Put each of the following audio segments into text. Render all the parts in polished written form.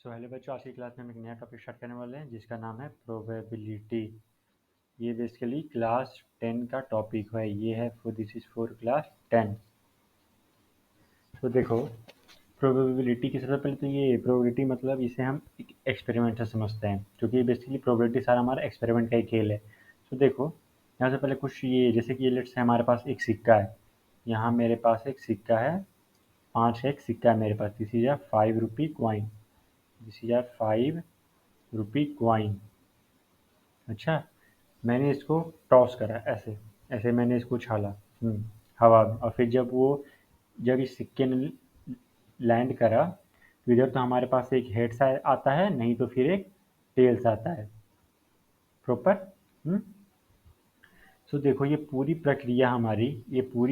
Hello बच्चों, आज की क्लास में हम एक नया टॉपिक स्टार्ट करने वाले हैं जिसका नाम है प्रोबेबिलिटी। ये बेसिकली क्लास 10 का टॉपिक है। ये है दिस इज फॉर क्लास 10। तो देखो, प्रोबेबिलिटी की सबसे पहले तो ये प्रोबेबिलिटी मतलब इसे हम एक एक्सपेरिमेंट से समझते हैं, क्योंकि बेसिकली प्रोबेबिलिटी सारा हमारा एक्सपेरिमेंट का ही खेल है। तो देखो, यहाँ से पहले कुछ ये जैसे कि ये लेट्स से हमारे पास एक सिक्का है। यहाँ मेरे पास एक सिक्का है, 5 का एक सिक्का है मेरे पास। This is a 5 rupee coin. This is a 5 rupee coin. अच्छा, मैंने इसको टॉस करा ऐसे, ऐसे मैंने इसको उछाला हवा में, और फिर जब इस सिक्के ने लैंड करा, तो इधर तो हमारे पास एक हेड्स आता है, नहीं तो फिर एक टेल्स आता है प्रॉपर। सो देखो, ये पूरी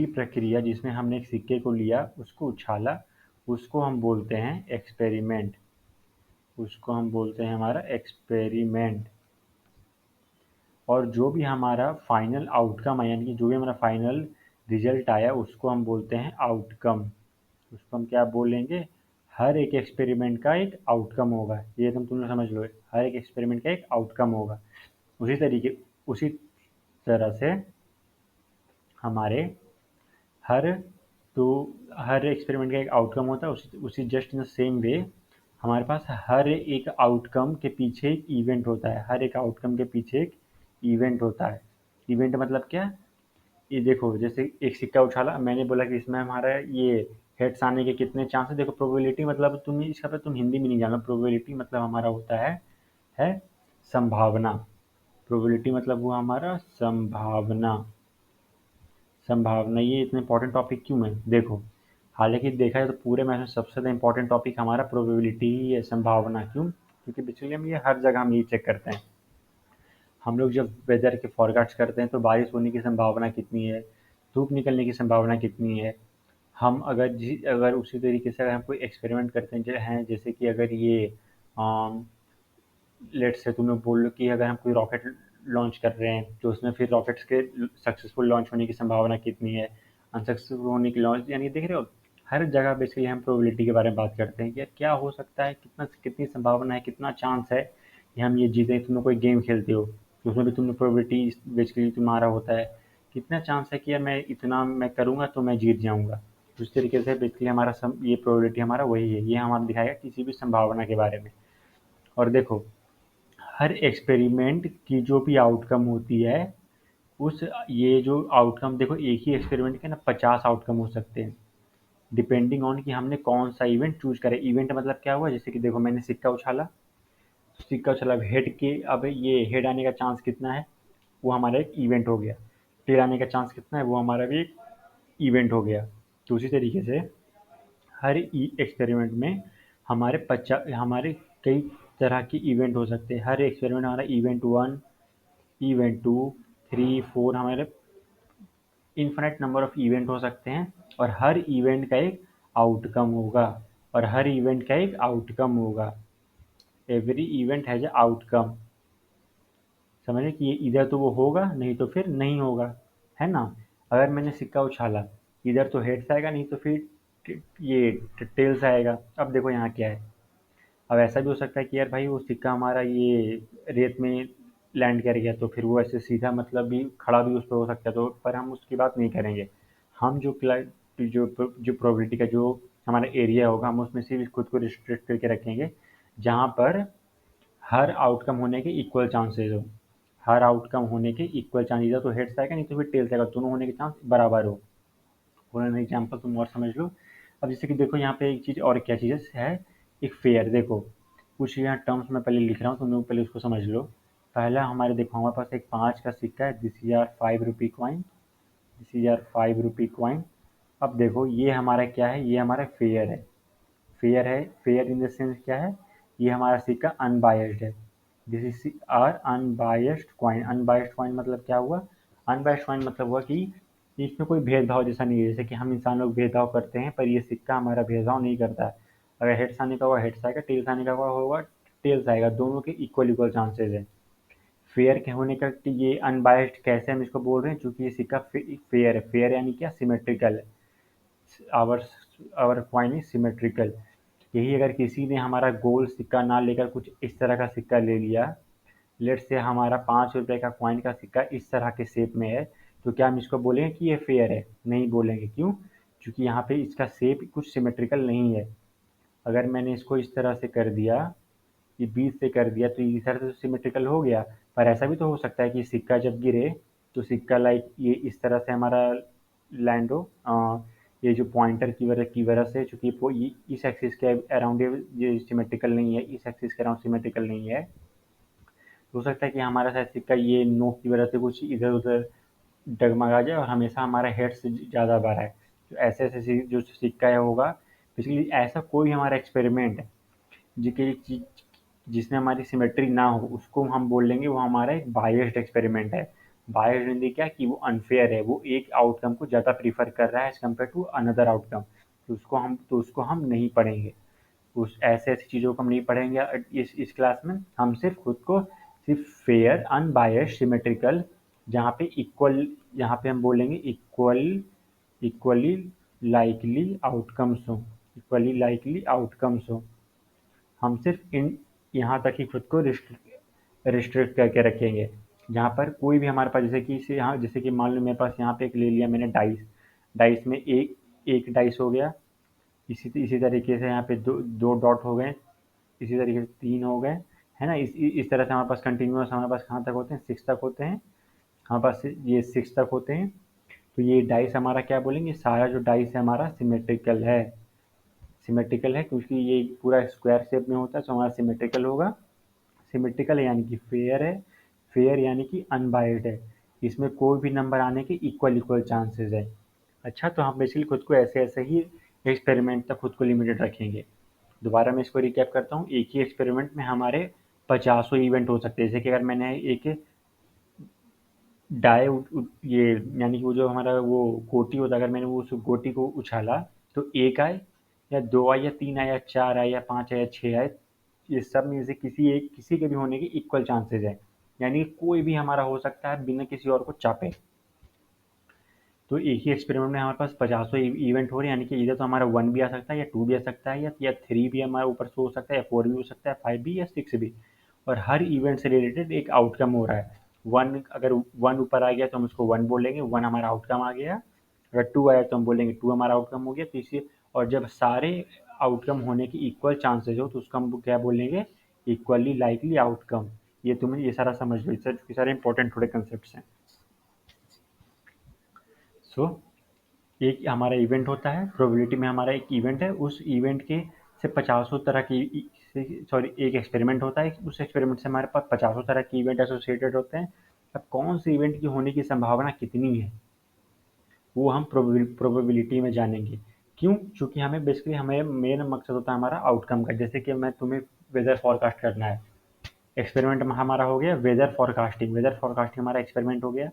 प्रक्रिया जिसमें हमने एक सिक्के को लिया, उसको उछाला, उसको हम बोलते हैं एक्सपेरिमेंट। उसको हम बोलते हैं हमारा एक्सपेरिमेंट। और जो भी हमारा फाइनल आउटकम है, यानी कि जो भी हमारा फाइनल रिजल्ट आया, उसको हम बोलते हैं आउटकम। उसको हम क्या बोलेंगे? हर एक एक्सपेरिमेंट का एक आउटकम होगा। ये तुम लोग समझ लो, हर एक एक्सपेरिमेंट का एक आउटकम होगा। उसी तरीके उसी तरह से हमारे हर तो हर एक्सपेरिमेंट का एक आउटकम होता है। उसी just in the same way हमारे पास हर एक आउटकम के पीछे एक इवेंट होता है। हर एक आउटकम के पीछे एक इवेंट होता है। इवेंट मतलब क्या? ये देखो, जैसे एक सिक्का उछाला, मैंने बोला कि इसमें हमारा ये हेड्स आने के कितने चांस है। देखो, प्रोबेबिलिटी मतलब तुम हिंदी में नहीं जानो। प्रोबेबिलिटी मतलब हमारा होता है संभावना। प्रोबेबिलिटी मतलब वो हमारा संभावना। संभावना, ये इतना इंपॉर्टेंट टॉपिक क्यों है? देखो, हालांकि देखा जाए तो पूरे मैथ में सबसे ज़्यादा इंपॉर्टेंट टॉपिक हमारा प्रोबेबिलिटी ही है, संभावना। क्यों? क्योंकि बेसिकली हम ये हर जगह हम ये चेक करते हैं। हम लोग जब वेदर के फॉरकास्ट करते हैं तो बारिश होने की संभावना कितनी है, धूप निकलने की संभावना कितनी है। हम अगर उसी तरीके से अगर हम कोई एक्सपेरिमेंट करते हैं, जैसे कि अगर ये लेट्स से तुम लोग बोल लो कि अगर हम कोई रॉकेट लॉन्च कर रहे हैं, तो उसमें फिर रॉकेट्स के सक्सेसफुल लॉन्च होने की संभावना कितनी है, अनसक्सेसफुल होने की लॉन्च, यानी देख रहे हो, हर जगह बेसिकली हम प्रोबेबिलिटी के बारे में बात करते हैं कि यार क्या हो सकता है, कितनी संभावना है, कितना चांस है कि हम ये जीतें। तुम लोग कोई गेम खेलते हो तो उसमें भी तुम लोग प्रोबेबिलिटी बेसिकली तुम्हारा होता है, कितना चांस है कि यार मैं करूँगा तो मैं जीत जाऊँगा। उस तरीके से बेसिकली ये प्रोबेबिलिटी हमारा वही है। ये हमारा दिखाएगा किसी भी संभावना के बारे में। और देखो, हर एक्सपेरिमेंट की जो भी आउटकम होती है, उस ये जो आउटकम, देखो एक ही एक्सपेरिमेंट के ना 50 आउटकम हो सकते हैं, डिपेंडिंग ऑन कि हमने कौन सा इवेंट चूज करें। इवेंट मतलब क्या हुआ? जैसे कि देखो, मैंने सिक्का उछाला, अब ये हेड आने का चांस कितना है, वो हमारा एक इवेंट हो गया। टेल आने का चांस कितना है, वो हमारा भी एक इवेंट हो गया। तो उसी तरीके से हर एक्सपेरिमेंट में हमारे कई तरह के इवेंट हो सकते हैं। हर एक्सपेरिमेंट हमारा event one, event two, three, four, हमारे इन्फिनिट नंबर ऑफ इवेंट हो सकते हैं। और हर इवेंट का एक आउटकम होगा। और हर इवेंट का एक आउटकम होगा। Every event has a outcome. समझे कि ये इधर तो वो होगा, नहीं तो फिर नहीं होगा, है ना? अगर मैंने सिक्का उछाला, इधर तो हेड्स आएगा, नहीं तो फिर ये टेल्स आएगा। अब देखो यहाँ क्या है। अब ऐसा भी हो सकता है कि यार भाई, वो सिक्का हमारा ये रेत में लैंड कर गया, तो फिर वो ऐसे सीधा मतलब भी खड़ा भी उस पर हो सकता है, तो पर हम उसकी बात नहीं करेंगे। हम जो प्रोबेबिलिटी का जो हमारा एरिया होगा, हम उसमें सिर्फ खुद को रिस्ट्रिक्ट करके रखेंगे, जहाँ पर हर आउटकम होने के इक्वल चांसेस हो। हर आउटकम होने के इक्वल चांस, इधर तो हेड्स आएगा, नहीं तो फिर टेल्स आएगा, दोनों होने के चांस बराबर हो। फॉर एन एग्जाम्पल तुम और समझ लो। अब जैसे कि देखो, यहाँ पे एक चीज़ और क्या चीज़ है, एक फेयर। देखो, कुछ यहाँ टर्म्स मैं पहले लिख रहा हूँ, तुम लोग पहले उसको समझ लो। पहला हमारे देखो, हमारे पास एक 5 का सिक्का है। This is our 5 rupee coin. This is our 5 rupee coin. अब देखो, ये हमारा क्या है? ये हमारा फेयर है। फेयर इन द सेंस क्या है? ये हमारा सिक्का अनबायस्ड है। This is our unbiased coin. Unbiased coin मतलब क्या हुआ? अनबायस्ड क्वाइन मतलब हुआ कि इसमें कोई भेदभाव जैसा नहीं है। जैसे कि हम इंसान लोग भेदभाव करते हैं, पर ये सिक्का हमारा भेदभाव नहीं करता है। अगर हेड्स आने का होगा हेड्स आएगा, टेल्स आने का होगा टेल्स आएगा, दोनों के इक्वल इक्वल चांसेस है। फेयर के होने का ये अनबायस्ड कैसे हम इसको बोल रहे हैं? क्योंकि ये सिक्का फेयर है। फेयर यानी क्या? सिमेट्रिकल है। Our our coin is symmetrical. यही अगर किसी ने हमारा गोल सिक्का ना लेकर कुछ इस तरह का सिक्का ले लिया, लेट्स से हमारा 5 रुपए का कॉइन का सिक्का इस तरह के शेप में है, तो क्या हम इसको बोलेंगे कि ये फेयर है? नहीं बोलेंगे। क्यों? क्योंकि यहाँ पे इसका शेप कुछ सिमेट्रिकल नहीं है। अगर मैंने इसको इस तरह से कर दिया, ये बीच से कर दिया, तो इस तरह से सिमेट्रिकल हो गया। पर ऐसा भी तो हो सकता है कि सिक्का जब गिरे तो सिक्का लाइक ये इस तरह से हमारा लैंड हो, ये जो पॉइंटर की वजह से, चूंकि ये इस एक्सिस के अराउंड ये सिमेट्रिकल नहीं है, इस एक्सिस के अराउंड सिमेट्रिकल नहीं है, तो हो सकता है कि हमारा शायद सिक्का ये नोक की वजह से कुछ इधर उधर डगमगा जाए और हमेशा हमारा हेड से ज़्यादा बढ़ा है। तो ऐसे ऐसे जो सिक्का है होगा। बेसिकली ऐसा कोई हमारा एक्सपेरिमेंट जिसमें हमारी सिमेट्री ना हो, उसको हम बोल लेंगे वो हमारा एक बायस्ड एक्सपेरिमेंट है। बायस्ड मीनिंग क्या कि वो अनफेयर है, वो एक आउटकम को ज़्यादा प्रीफर कर रहा है as compare to another outcome. तो उसको हम नहीं पढ़ेंगे। उस ऐसे ऐसी चीज़ों को हम नहीं पढ़ेंगे इस क्लास में। हम सिर्फ खुद को सिर्फ फेयर अनबायस्ड सिमेट्रिकल, जहाँ पे इक्वल, यहाँ पे हम बोलेंगे इक्वली लाइकली आउटकम्स हो, इक्वली लाइकली आउटकम्स हो। हम सिर्फ इन यहाँ तक ही खुद को रिस्ट्रिक्ट करके रखेंगे, जहाँ पर कोई भी हमारे पास, जैसे कि इसे यहाँ, जैसे कि मान लो मेरे पास यहाँ पे एक ले लिया मैंने डाइस, डाइस में एक एक डाइस हो गया। इसी तरीके से यहाँ पे दो दो डॉट हो गए, इसी तरीके से तीन हो गए, है ना। इस तरह से हमारे पास कंटिन्यूस, हमारे पास कहाँ तक होते हैं, सिक्स तक होते हैं। हमारे पास ये सिक्स तक होते हैं। तो ये डाइस हमारा क्या बोलेंगे, सारा जो डाइस है हमारा सिमेट्रिकल है। सिमेट्रिकल है क्योंकि ये पूरा स्क्वायर शेप में होता है, तो हमारा सिमेट्रिकल होगा। सिमेट्रिकल है यानी कि फेयर है, फेयर यानी कि अनबायस्ड है, इसमें कोई भी नंबर आने के इक्वल इक्वल चांसेस है। अच्छा, तो हम बेसिकली खुद को ऐसे ऐसे ही एक्सपेरिमेंट तक खुद को लिमिटेड रखेंगे। दोबारा मैं इसको रिकैप करता हूँ। एक ही एक्सपेरिमेंट में हमारे पचासों इवेंट हो सकते हैं। जैसे कि अगर मैंने एक डाई ये यानी कि वो जो हमारा वो गोटी होता है, अगर मैंने वो उस गोटी को उछाला, तो एक आए या दो आए या तीन आए या चार आए या पाँच आए या छः आए, ये सब में से किसी के भी होने के इक्वल चांसेस है। यानी कि कोई भी हमारा हो सकता है बिना किसी और को चापे। तो एक ही एक्सपेरिमेंट में हमारे पास पचासों इवेंट हो रहे हैं, यानी कि इधर तो हमारा वन भी आ सकता है या टू भी आ सकता है या थ्री भी हमारे ऊपर से हो सकता है या फोर भी हो सकता है, फाइव भी या सिक्स भी। और हर इवेंट से रिलेटेड एक आउटकम हो रहा है। वन, अगर वन ऊपर आ गया तो हम उसको वन बोलेंगे, वन हमारा आउटकम आ गया। अगर टू आया तो हम बोलेंगे टू हमारा आउटकम हो गया। तो इसी, और जब सारे आउटकम होने की इक्वल चांसेस हो तो उसको हम क्या बोलेंगे, इक्वली लाइकली आउटकम। ये तुम्हें ये सारा समझ लो, ये सारे इंपॉर्टेंट थोड़े कंसेप्ट हैं। सो एक हमारा इवेंट होता है, प्रोबेबिलिटी में हमारा एक इवेंट है, उस इवेंट के से पचासों तरह की, सॉरी, एक एक्सपेरिमेंट होता है, उस एक्सपेरिमेंट से हमारे पास पचासों तरह के इवेंट एसोसिएटेड होते हैं। अब कौन से इवेंट की होने की संभावना कितनी है, वो हम प्रोबेबिलिटी में जानेंगे। क्यों? क्योंकि हमें बेसिकली, हमें मेन मकसद होता है हमारा आउटकम का। जैसे कि मैं तुम्हें वेदर फोरकास्ट करना है, एक्सपेरिमेंट हमारा हो गया वेदर फोरकास्टिंग। वेदर फोरकास्टिंग हमारा एक्सपेरिमेंट हो गया।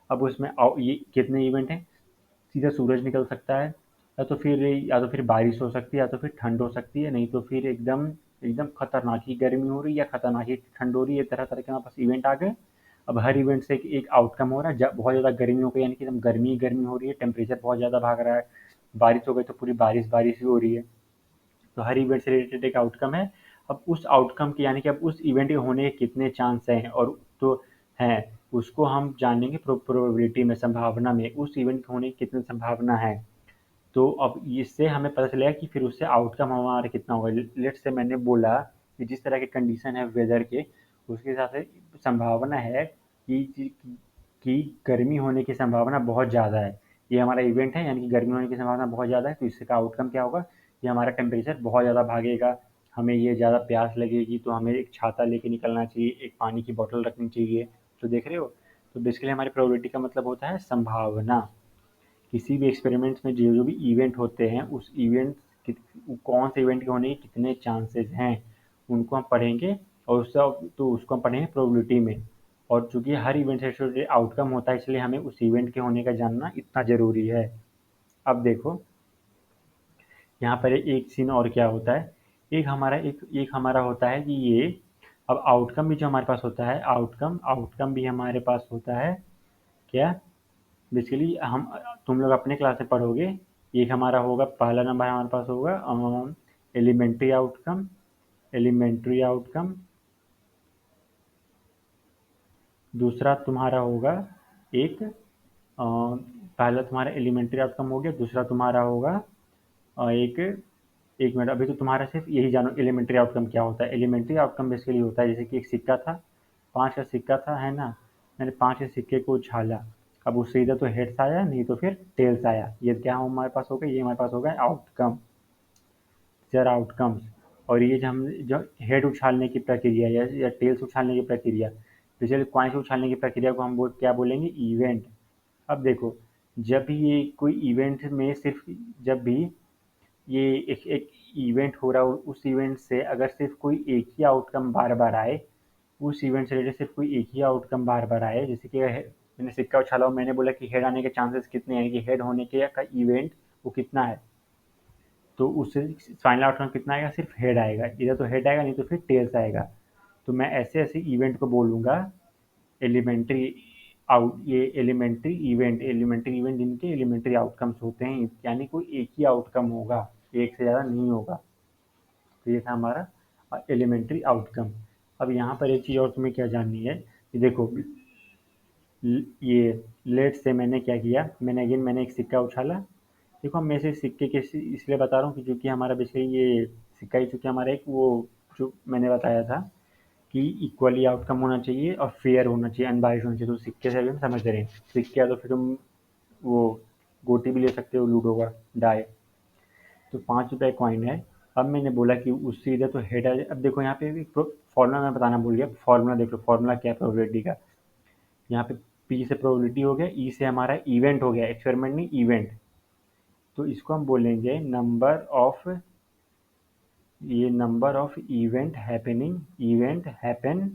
अब उसमें ये कितने इवेंट हैं, सीधा सूरज निकल सकता है, या तो फिर बारिश हो सकती है, या तो फिर ठंड हो सकती है, नहीं तो फिर एकदम एकदम खतरनाक ही गर्मी हो रही है या खतरनाक ही ठंड हो रही है। तरह तरह के हमारे पास इवेंट आ गए। अब हर इवेंट से एक आउटकम हो रहा है। बहुत ज़्यादा गर्मी हो गई यानी कि एकदम गर्मी ही गर्मी हो रही है, टेम्परेचर बहुत ज़्यादा भाग रहा है। बारिश हो गई तो पूरी बारिश बारिश ही हो रही है। तो हर इवेंट से रिलेटेड एक आउटकम है। अब उस आउटकम की, यानी कि अब उस इवेंट के होने के कितने चांस हैं, और तो हैं, उसको हम जानेंगे प्रोबेबिलिटी में, संभावना में, उस इवेंट के होने की कितनी संभावना है। तो अब इससे हमें पता चलेगा कि फिर उससे आउटकम हमारा कितना होगा। लेट्स से मैंने बोला कि जिस तरह के कंडीशन है वेदर के, उसके हिसाब से संभावना है कि गर्मी होने की संभावना बहुत ज़्यादा है। ये हमारा इवेंट है, यानी कि गर्मी होने की संभावना बहुत ज़्यादा है, तो इसका आउटकम क्या होगा, कि हमारा टेम्परेचर बहुत ज़्यादा भागेगा। हमें ये ज़्यादा प्यास लगेगी तो हमें एक छाता लेके निकलना चाहिए, एक पानी की बोतल रखनी चाहिए। तो देख रहे हो, तो बेसिकली हमारी प्रोबेबिलिटी का मतलब होता है संभावना। किसी भी एक्सपेरिमेंट में जो जो भी इवेंट होते हैं, उस इवेंट कौन से इवेंट के होने के कितने चांसेस हैं, उनको हम पढ़ेंगे। और उसको हम पढ़ेंगे प्रोबेबिलिटी में। और चूंकि हर इवेंट से आउटकम होता है, इसलिए हमें उस इवेंट के होने का जानना इतना ज़रूरी है। अब देखो, यहाँ पर एक सीन और क्या होता है। एक हमारा होता है कि ये, अब आउटकम भी जो हमारे पास होता है, आउटकम आउटकम भी हमारे पास होता है क्या, बेसिकली हम, तुम लोग अपने क्लास में पढ़ोगे। एक हमारा होगा, पहला नंबर हमारे पास होगा एलिमेंट्री आउटकम, एलिमेंट्री आउटकम, दूसरा तुम्हारा होगा एक पहला तुम्हारा एलिमेंट्री आउटकम हो गया, दूसरा तुम्हारा होगा एक एक मिनट, अभी तो तुम्हारा सिर्फ यही जानो एलिमेंट्री आउटकम क्या होता है। एलिमेंट्री आउटकम बेसिकली होता है जैसे कि एक सिक्का था, 5 का सिक्का था, है ना? मैंने 5 के सिक्के को उछाला, अब उससे इधर तो हेड्स आया, नहीं तो फिर टेल्स आया। ये क्या हमारे पास हो गया? ये हमारे पास हो गया आउटकम, जर आउटकम्स। और ये जो हेड उछालने की प्रक्रिया या टेल्स उछालने की प्रक्रिया, पिछले कॉइन से उछालने की प्रक्रिया को हम क्या बोलेंगे? इवेंट। अब देखो, जब भी ये कोई इवेंट में सिर्फ, जब भी ये एक इवेंट हो रहा हो, उस इवेंट से अगर सिर्फ कोई एक ही आउटकम बार बार आए, उस इवेंट से रिलेटेड सिर्फ कोई एक ही आउटकम बार बार आए, जैसे कि मैंने सिक्का उछाला और मैंने बोला कि हेड आने के चांसेस कितने हैं, कि हेड होने के का इवेंट वो कितना है, तो उससे फाइनल आउटकम कितना आएगा? सिर्फ हेड आएगा, इधर तो हेड आएगा, नहीं तो फिर टेल्स आएगा। तो मैं ऐसे ऐसे इवेंट को बोलूँगा एलिमेंट्री आउट, ये एलिमेंट्री इवेंट जिनके एलिमेंट्री आउटकम्स होते हैं, यानी कोई एक ही आउटकम होगा, एक से ज़्यादा नहीं होगा। तो ये था हमारा एलिमेंट्री आउटकम। अब यहाँ पर एक चीज़ और तुम्हें क्या जाननी है कि देखो, ये लेट से मैंने क्या किया, मैंने एक सिक्का उछाला। देखो, मैं इसे सिक्के के इसलिए बता रहा हूँ कि चूंकि हमारा बेसिकली ये सिक्का ही, चूंकि हमारा एक वो जो मैंने बताया था कि इक्वली आउटकम होना चाहिए और फेयर होना चाहिए, अनबायस्ड होना चाहिए, तो सिक्के से भी हम समझ रहे हैं। सिक्के या तो फिर तुम वो गोटी भी ले सकते हो, लूडो का डाई। तो 5 रुपये कॉइन है। अब मैंने बोला कि उससे इधर तो हेड आ जाए। अब देखो यहाँ पे भी फॉर्मूला मैं बताना भूल गया, फॉर्मूला देख लो, फॉर्मूला क्या है प्रोबेबिलिटी का। यहाँ पे पी से प्रोबेबिलिटी हो गया, ई से हमारा इवेंट हो गया, एक्सपेरिमेंट नहीं इवेंट। तो इसको हम बोलेंगे नंबर ऑफ, ये number of event happen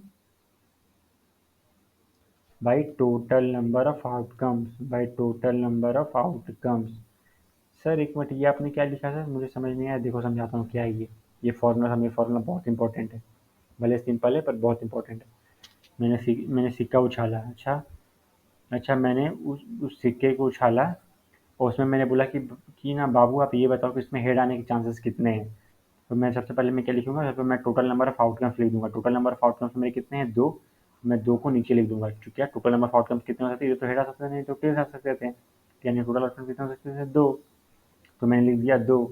by total number of outcomes, by total number of outcomes. Sir एक मिनट, ये आपने क्या लिखा सर? मुझे समझ नहीं आया, देखो समझाता हूँ क्या है ये फॉर्मूला, हमें फॉर्मूला बहुत इंपॉर्टेंट है, भले सिंपल है पर बहुत इंपॉर्टेंट है। मैंने सिक्का उछाला, अच्छा, मैंने उस सिक्के को उछाला और उसमें मैंने बोला कि ना बाबू आप ये बताओ कि इसमें हेड आने के चांसेस कितने हैं। तो मैं सबसे पहले मैं क्या लिखूंगा? सबसे मैं टोटल नंबर ऑफ आउटकम्स लिख दूंगा। टोटल नंबर ऑफ आउटकम्स मेरे कितने हैं? 2। मैं 2 को नीचे लिख दूंगा, क्योंकि टोटल नंबर ऑफ आउटकम्स कितने हो सकते हैं? ये तो हेड आ सकते हैं, नहीं तो टेल्स आ सकते थे, यानी टोटल आउटकम कितने हो सकते थे? 2। तो मैंने लिख दिया 2।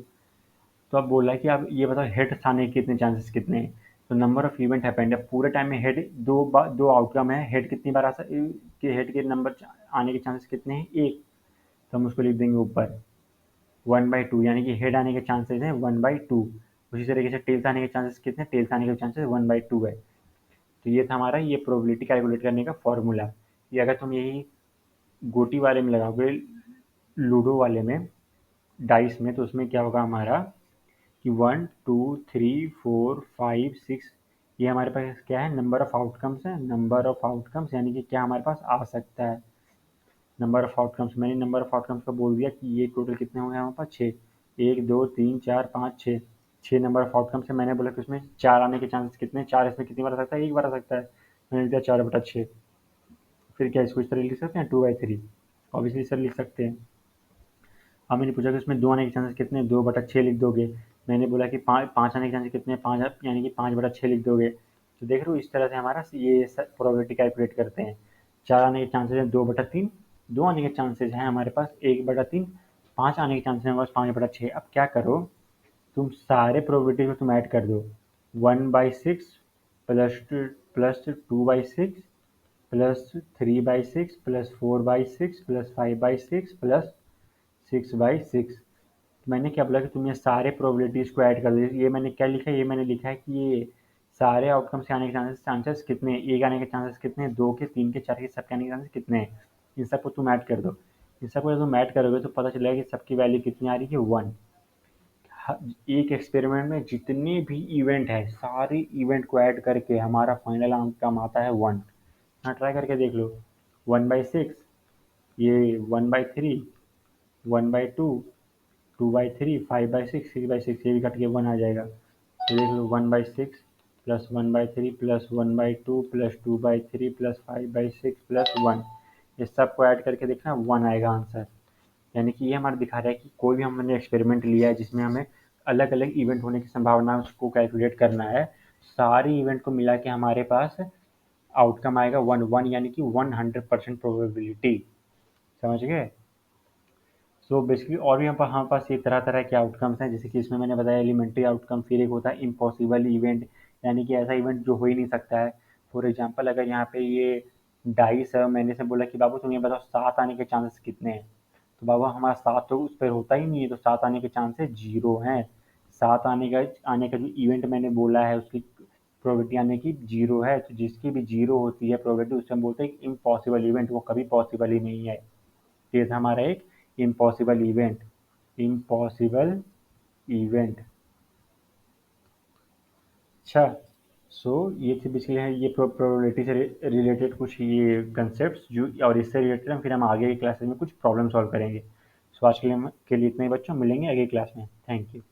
तो अब बोला कि आप ये बताओ हेड्स आने के कितने चांसेस कितने हैं। तो नंबर ऑफ इवेंट हैपेंड है, पूरे टाइम में हेड दो आउटकम है, हेड कितनी बार आ सकते, हेड के नंबर आने के चांसेस कितने हैं? 1। तो हम उसको लिख देंगे ऊपर 1/2, यानी कि हेड आने के चांसेस हैं 1/2। उसी तरीके से टेल्स आने के चांसेस कितने? टेल्स आने के चांसेस 1/2 है। तो ये था हमारा ये प्रोबेबिलिटी कैलकुलेट करने का फॉर्मूला। ये अगर तुम यही गोटी वाले में लगाओगे, लूडो वाले में, डाइस में, तो उसमें क्या होगा हमारा कि 1 2 3 4 5 6, ये हमारे पास क्या है? नंबर ऑफ आउटकम्स है, नंबर ऑफ आउटकम्स, यानी कि क्या हमारे पास आ सकता है, नंबर ऑफ आउटकम्स। मैंने नंबर ऑफ आउटकम्स का बोल दिया कि ये टोटल कितने होंगे हमारे पास? 6। 1 2 3 4 5 6, 6 नंबर ऑफ आउटकम्स है। मैंने बोला कि उसमें 4 आने के चांसेस कितने? 4 इसमें कितनी बार आ सकता है? 1 बार आ सकता है। मैंने लिख दिया 4/6। फिर क्या इसको इस तरह लिख सकते हैं? 2/3, ऑब्वियसली सर लिख सकते हैं। अब मैंने पूछा कि उसमें 2 आने के चांसेस कितने? 2/6 लिख दोगे। मैंने बोला कि 5 आने के चांसेस कितने? 5, यानी कि 5/6 लिख दोगे। तो देख रहे हो, इस तरह से हमारा ये प्रोबेबिलिटी कैलकुलेट करते हैं। 4 आने के चांसेस हैं 2/3, 2 आने के चांसेस हैं हमारे पास 1/3, 5 आने के चांसेस हैं हमारे पास 5/6। अब क्या करो, तुम सारे प्रोबेबिलिटी में तुम ऐड कर दो। 1/6 plus plus 2/6 plus 3/6 plus 4/6 plus 5/6 plus 6/6। मैंने क्या बोला कि तुम ये सारे प्रोबेबिलिटीज़ को ऐड कर दो। ये मैंने क्या लिखा है? ये मैंने लिखा है कि ये सारे आउटकम से आने के चांसेस कितने हैं? 1 आने के चांसेस कितने हैं? 2 के, 3 के, 4 के, सबके आने के चांसेस कितने हैं? इन सबको तुम ऐड कर दो। इन सबको जब तुम ऐड करोगे तो पता चलेगा कि सबकी वैल्यू कितनी आ रही है? 1। एक एक्सपेरिमेंट में जितने भी इवेंट है, सारे इवेंट को ऐड करके हमारा फाइनल आउटकम आता है 1। हाँ, ट्राई करके देख लो। 1/6, ये 1/3, 1/2, 2/3, 5/6, 6/6, ये भी कट के 1 आ जाएगा। तो देख लो 1/6 plus 1/3 plus 1/2 plus 2/3 plus 5/6 plus 1, ये सबको ऐड करके देखना 1 आएगा आंसर। यानी कि ये हमारा दिखा रहा है कि कोई भी हमने एक्सपेरिमेंट लिया है जिसमें हमें अलग अलग इवेंट होने की संभावना को कैलकुलेट करना है, सारी इवेंट को मिला के हमारे पास आउटकम आएगा 1 यानी कि 100% प्रोबेबिलिटी। समझ गए? सो बेसिकली और भी हमारे पास ये तरह तरह के आउटकम्स हैं, जैसे कि इसमें मैंने बताया एलिमेंट्री आउटकम, फिर एक होता है इम्पॉसिबल इवेंट, यानी कि ऐसा इवेंट जो हो ही नहीं सकता है। फॉर एग्जांपल अगर यहाँ पे ये डाइस है, मैंने से बोला कि बाबू तुम ये बताओ 7 आने के चांसेस कितने हैं, तो बाबू हमारा 7 तो उस पर होता ही नहीं है, तो 7 आने के चांसेस 0 हैं। 7 आने का जो इवेंट मैंने बोला है उसकी प्रोबेबिलिटी आने की 0 है, तो जिसकी भी 0 होती है प्रोबेबिलिटी उसे हम बोलते हैं इम्पॉसिबल इवेंट, वो कभी पॉसिबल ही नहीं है। ये था हमारा एक इम्पॉसिबल इवेंट। Impossible event. अच्छा, सो ये थे बेसिकली है ये प्रोबेबिलिटी से रिलेटेड कुछ ये कंसेप्ट जो, और इससे रिलेटेड हम फिर हम आगे की क्लासेस में कुछ प्रॉब्लम सॉल्व करेंगे। सो आज के लिए इतना ही बच्चों, मिलेंगे अगली क्लास में। Thank you.